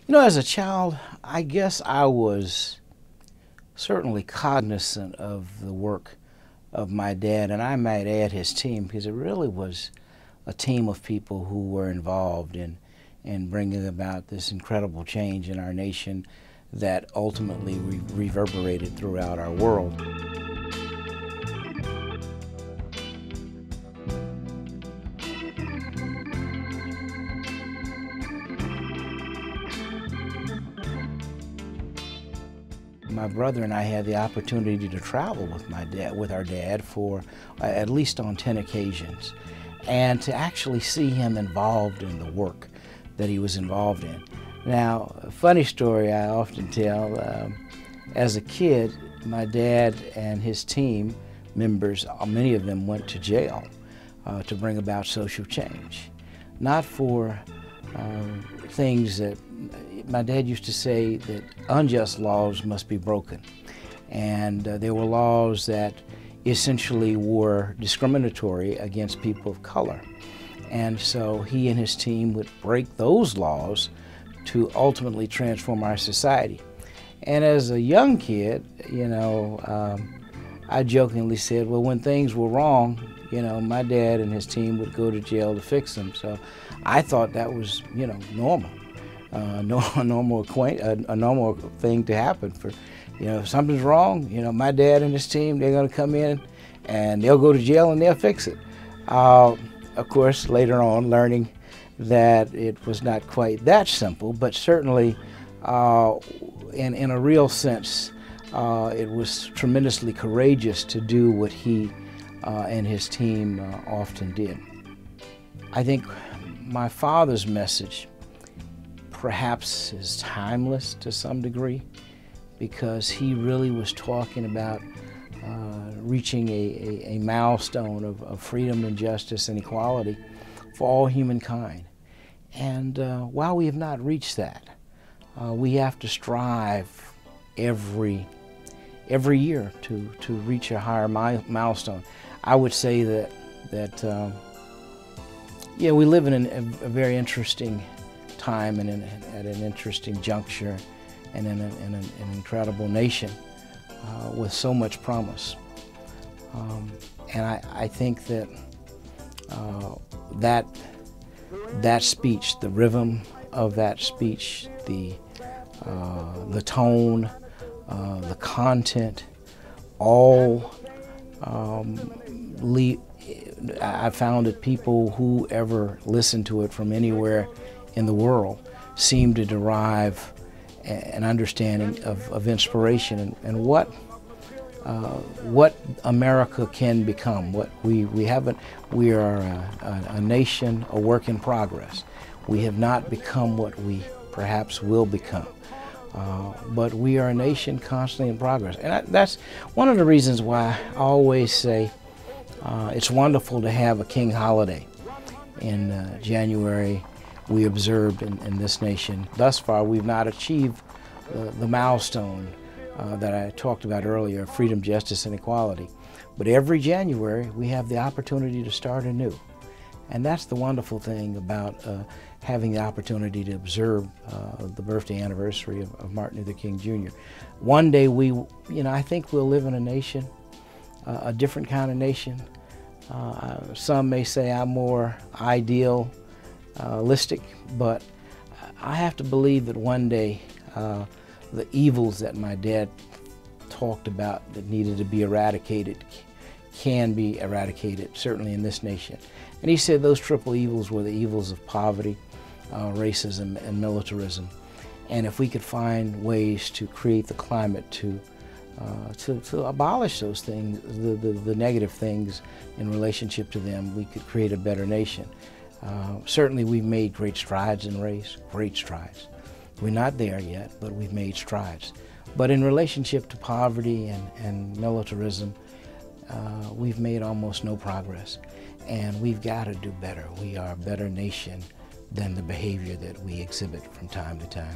You know, as a child, I guess I was certainly cognizant of the work of my dad, and I might add his team, because it really was a team of people who were involved in bringing about this incredible change in our nation that ultimately reverberated throughout our world. My brother and I had the opportunity to travel with our dad for at least on 10 occasions, and to actually see him involved in the work that he was involved in. Now, a funny story I often tell, as a kid, my dad and his team members, many of them went to jail to bring about social change. Not for things that my dad used to say that unjust laws must be broken, and there were laws that essentially were discriminatory against people of color, and so he and his team would break those laws to ultimately transform our society. And as a young kid, I jokingly said, well, when things were wrong, my dad and his team would go to jail to fix them. So I thought that was, normal. A normal thing to happen. For, if something's wrong, my dad and his team, they're going to come in and they'll go to jail and they'll fix it. Of course, later on, learning that it was not quite that simple, but certainly in a real sense, it was tremendously courageous to do what he and his team often did. I think my father's message perhaps is timeless to some degree, because he really was talking about reaching a milestone of freedom and justice and equality for all humankind. And while we have not reached that, we have to strive every year to reach a higher milestone. I would say that we live in a very interesting time and at an interesting juncture, and in an incredible nation with so much promise. And I think that that speech, the rhythm of that speech, the tone, the content, all I found that people who ever listened to it from anywhere in the world seem to derive an understanding of inspiration and what America can become. What we are a nation, a work in progress. We have not become what we perhaps will become, but we are a nation constantly in progress. And that's one of the reasons why I always say it's wonderful to have a King holiday in January. We observed in this nation. Thus far, we've not achieved the milestone that I talked about earlier, freedom, justice, and equality. But every January, we have the opportunity to start anew. And that's the wonderful thing about having the opportunity to observe the birthday anniversary of Martin Luther King Jr. One day I think we'll live in a nation, a different kind of nation. Some may say I'm more idealistic, but I have to believe that one day the evils that my dad talked about that needed to be eradicated can be eradicated, certainly in this nation. And he said those triple evils were the evils of poverty, racism, and militarism. And if we could find ways to create the climate to abolish those things, the negative things in relationship to them, we could create a better nation. Certainly we've made great strides in race, great strides. We're not there yet, but we've made strides. But in relationship to poverty and militarism, we've made almost no progress. And we've got to do better. We are a better nation than the behavior that we exhibit from time to time.